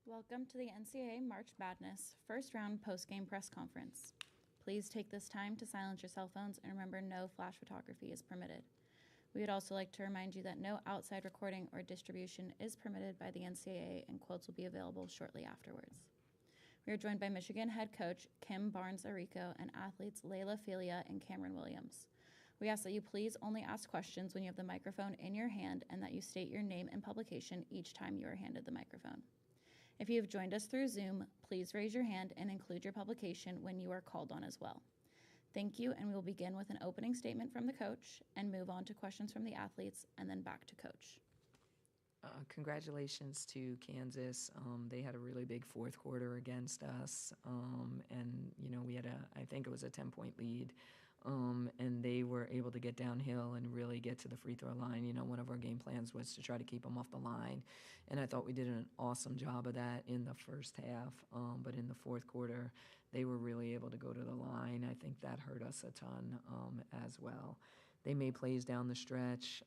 Welcome to the NCAA March Madness first round post-game press conference. Please take this time to silence your cell phones and remember no flash photography is permitted. We would also like to remind you that no outside recording or distribution is permitted by the NCAA, and quotes will be available shortly afterwards. We are joined by Michigan head coach Kim Barnes-Arico and athletes Layla Filia and Cameron Williams. We ask that you please only ask questions when you have the microphone in your hand and that you state your name and publication each time you are handed the microphone. If you have joined us through Zoom, please raise your hand and include your publication when you are called on as well. Thank you, and we will begin with an opening statement from the coach and move on to questions from the athletes and then back to coach. Congratulations to Kansas. They had a really big fourth quarter against us, and we had I think it was a 10-point lead, and they were able to get downhill and really get to the free throw line. One of our game plans was to try to keep them off the line, and I thought we did an awesome job of that in the first half. But in the fourth quarter, they were really able to go to the line. I think that hurt us a ton as well. They made plays down the stretch.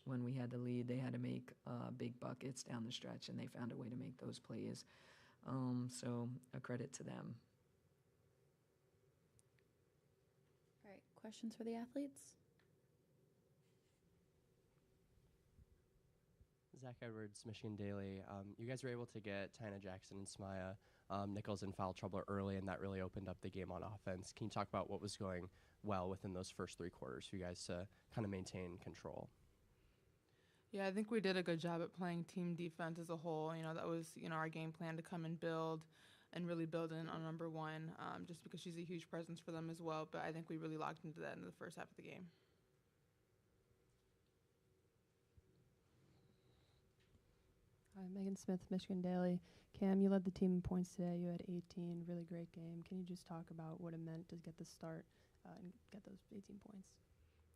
When we had the lead, they had to make big buckets down the stretch, and they found a way to make those plays. So a credit to them. All right, questions for the athletes? Zach Edwards, Michigan Daily. You guys were able to get Tyna Jackson and Smaya Nichols in foul trouble early, and that really opened up the game on offense. Can you talk about what was going well within those first three quarters for you guys to kind of maintain control? Yeah, I think we did a good job at playing team defense as a whole. That was, our game plan to come and build and really build in on number one, just because she's a huge presence for them as well. But I think we really locked into that in the first half of the game. Hi, Megan Smith, Michigan Daily. Cam, you led the team in points today. You had 18, really great game. Can you just talk about what it meant to get the start and get those 18 points?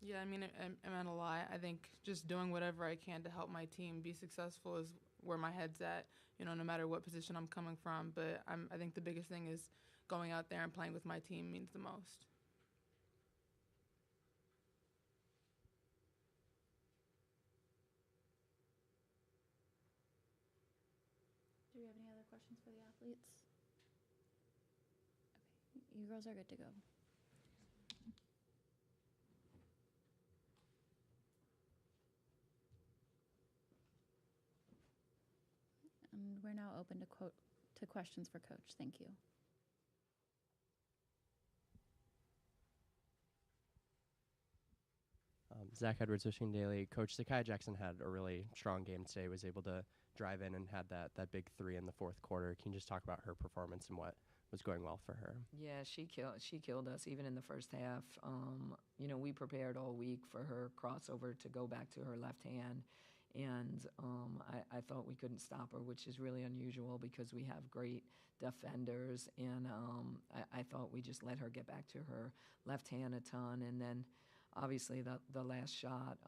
Yeah, it meant a lot. I think just doing whatever I can to help my team be successful is where my head's at, no matter what position I'm coming from. But I think the biggest thing is going out there and playing with my team means the most. Do we have any other questions for the athletes? Okay, you girls are good to go. And we're now open to questions for Coach. Thank you. Zach Edwards, Michigan Daily. Coach, Zakiya Jackson had a really strong game today, was able to drive in and had that big three in the fourth quarter. Can you just talk about her performance and what was going well for her? Yeah, she killed us even in the first half. We prepared all week for her crossover to go back to her left hand. And I thought we couldn't stop her, which is really unusual because we have great defenders. And I thought we just let her get back to her left hand a ton. And then, obviously, the last shot,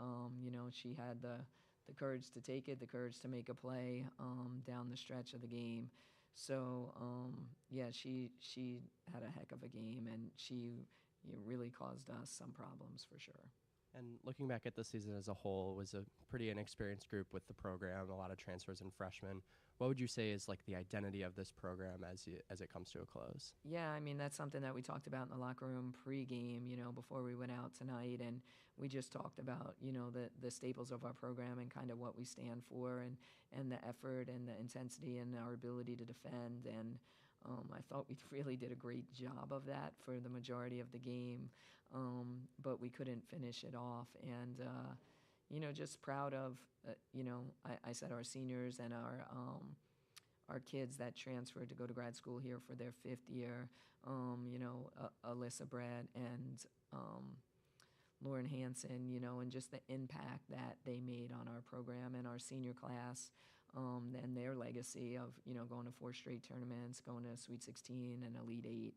she had the courage to take it, the courage to make a play down the stretch of the game. So, she had a heck of a game, and she really caused us some problems for sure. And looking back at the season as a whole, it was a pretty inexperienced group with the program, a lot of transfers and freshmen. What would you say is like the identity of this program as it comes to a close? Yeah, that's something that we talked about in the locker room pregame, before we went out tonight, and we just talked about, the staples of our program and kind of what we stand for and the effort and the intensity and our ability to defend. And I thought we really did a great job of that for the majority of the game, but we couldn't finish it off. And, just proud of, I said our seniors and our kids that transferred to go to grad school here for their fifth year, Alyssa Brett and Lauren Hansen, and just the impact that they made on our program and our senior class, and their legacy of, going to 4 straight tournaments, going to Sweet 16 and Elite 8,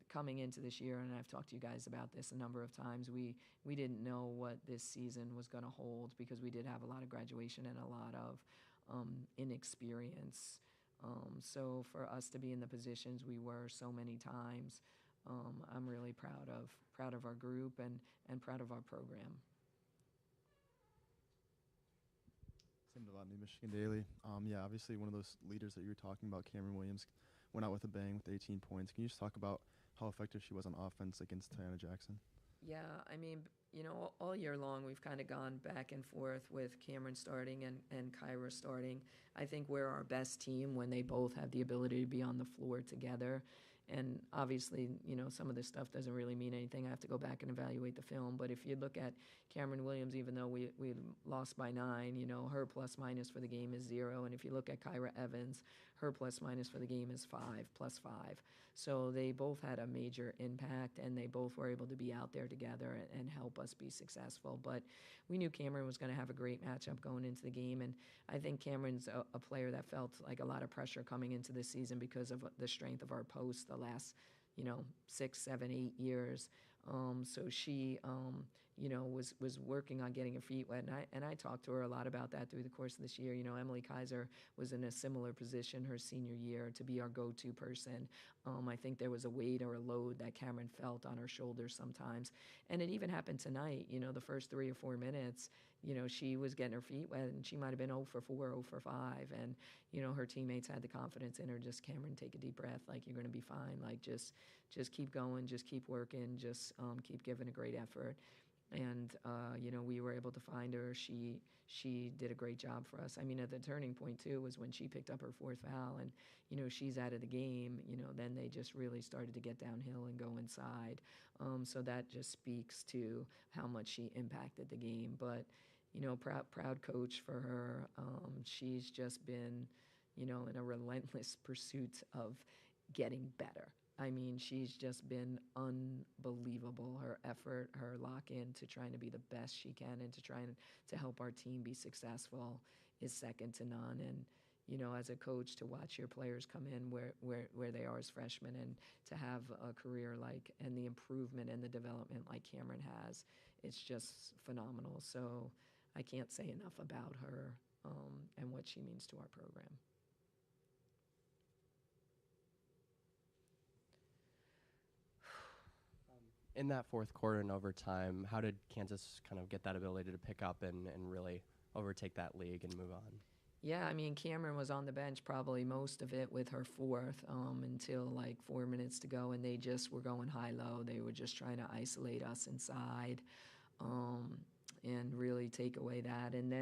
coming into this year, and I've talked to you guys about this a number of times, we didn't know what this season was going to hold because we did have a lot of graduation and a lot of inexperience. So for us to be in the positions we were so many times, I'm really proud of our group and proud of our program. Tim Novotny, Michigan Daily. Yeah, obviously one of those leaders that you were talking about, Cameron Williams, went out with a bang with 18 points. Can you just talk about how effective she was on offense against Tiana Jackson? Yeah, I mean, all year long we've kind of gone back and forth with Cameron starting and Kyra starting. I think we're our best team when they both have the ability to be on the floor together. And obviously, some of this stuff doesn't really mean anything. I have to go back and evaluate the film. But if you look at Cameron Williams, even though we lost by 9, her plus minus for the game is 0. And if you look at Kyra Evans, her plus minus for the game is 5, plus 5. So they both had a major impact, and they both were able to be out there together and help us be successful. But we knew Cameron was going to have a great matchup going into the game, and I think Cameron's a player that felt like a lot of pressure coming into this season because of the strength of our post the last 6, 7, 8 years. So she was working on getting her feet wet, and I talked to her a lot about that through the course of this year. Emily Kaiser was in a similar position her senior year to be our go-to person. I think there was a weight or a load that Cameron felt on her shoulders sometimes, and it even happened tonight. The first 3 or 4 minutes, she was getting her feet wet, and she might have been 0 for 4, 0 for 5, and her teammates had the confidence in her. Just, Cameron, take a deep breath. Like, you're going to be fine. Like, just keep going, just keep working, just keep giving a great effort. And we were able to find her. She did a great job for us. I mean, at the turning point too was when she picked up her 4th foul, and she's out of the game. Then they just really started to get downhill and go inside. So that just speaks to how much she impacted the game. But proud coach for her. She's just been in a relentless pursuit of getting better. I mean, she's just been unbelievable. Her effort, her lock-in to trying to be the best she can and to trying to help our team be successful is second to none. And, as a coach, to watch your players come in where they are as freshmen and to have a career and the improvement and the development like Cameron has, it's just phenomenal. So I can't say enough about her and what she means to our program. In that 4th quarter and overtime, how did Kansas kind of get that ability to pick up and really overtake that league and move on? Yeah, I mean, Cameron was on the bench probably most of it with her 4th until 4 minutes to go, and they just were going high-low. They were just trying to isolate us inside and really take away that. And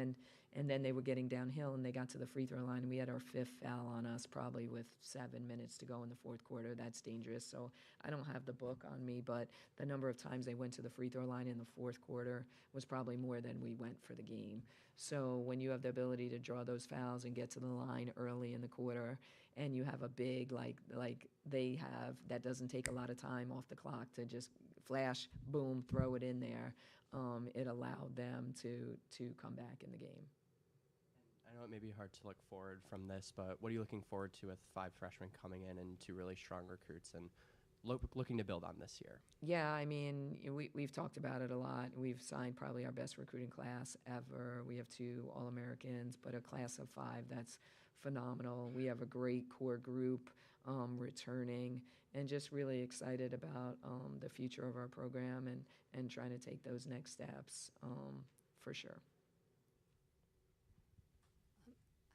then they were getting downhill, and they got to the free throw line, and we had our 5th foul on us probably with 7 minutes to go in the 4th quarter. That's dangerous. So I don't have the book on me, but the number of times they went to the free throw line in the 4th quarter was probably more than we went for the game. So when you have the ability to draw those fouls and get to the line early in the quarter, and you have a big like they have, that doesn't take a lot of time off the clock to just flash, boom, throw it in there, it allowed them to come back in the game. I know it may be hard to look forward from this, but what are you looking forward to with 5 freshmen coming in and 2 really strong recruits and looking to build on this year? Yeah, I mean, we've talked about it a lot. We've signed probably our best recruiting class ever. We have 2 All-Americans, but a class of 5 that's phenomenal. We have a great core group returning, and just really excited about the future of our program and trying to take those next steps for sure.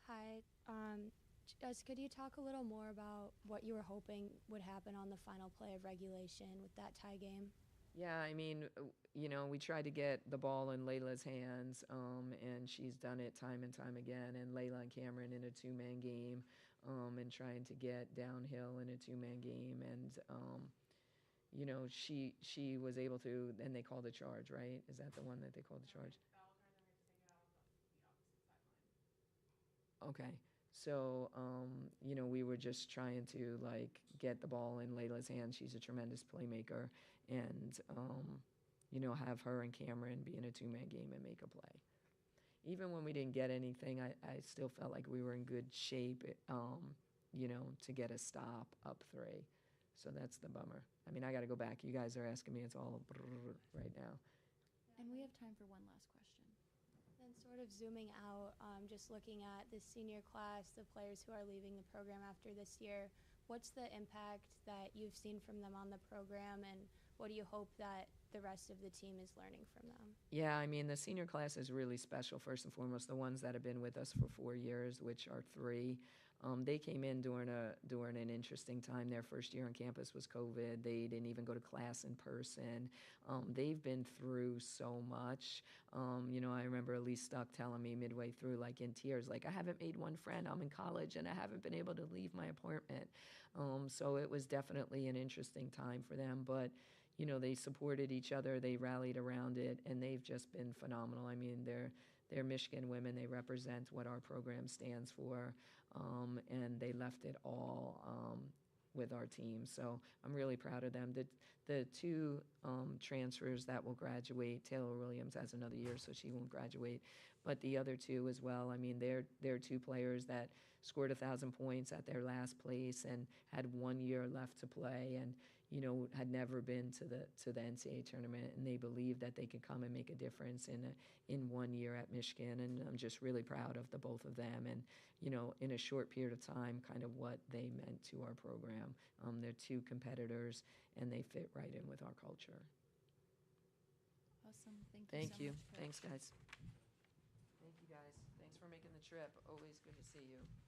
Hi. Just could you talk a little more about what you were hoping would happen on the final play of regulation with that tie game? Yeah, I mean, we tried to get the ball in Layla's hands, and she's done it time and time again. And Layla and Cameron in a 2-man game, and trying to get downhill in a 2-man game. And, she was able to, and they called a charge, right? Is that the one that they called the charge? Okay. So, we were just trying to get the ball in Layla's hands. She's a tremendous playmaker, and have her and Cameron be in a 2-man game and make a play. Even when we didn't get anything, I still felt like we were in good shape, to get a stop up 3. So that's the bummer. I mean, I got to go back. You guys are asking me. It's all right now. And we have time for one last question. Then sort of zooming out, just looking at the senior class, the players who are leaving the program after this year, what's the impact that you've seen from them on the program, and what do you hope that the rest of the team is learning from them. Yeah, I mean, the senior class is really special, first and foremost. The ones that have been with us for 4 years, which are 3. They came in during an interesting time. Their first year on campus was COVID. They didn't even go to class in person. They've been through so much. I remember Elise Stuck telling me midway through, like in tears, like, I haven't made one friend. I'm in college and I haven't been able to leave my apartment. So it was definitely an interesting time for them. But they supported each other, they rallied around it, and they've just been phenomenal. I mean, they're Michigan women. They represent what our program stands for, and they left it all with our team. So I'm really proud of them. The 2 transfers that will graduate, Taylor Williams has another year, so she won't graduate, but the other 2 as well. I mean, they're 2 players that scored 1,000 points at their last place and had 1 year left to play, and had never been to the NCAA tournament, and they believed that they could come and make a difference in 1 year at Michigan. And I'm just really proud of the both of them, and in a short period of time, kind of what they meant to our program. They're 2 competitors, and they fit right in with our culture. Awesome. Thank Thank so you. much, Coach. Thanks, guys. Thank you, guys. Thanks for making the trip. Always good to see you.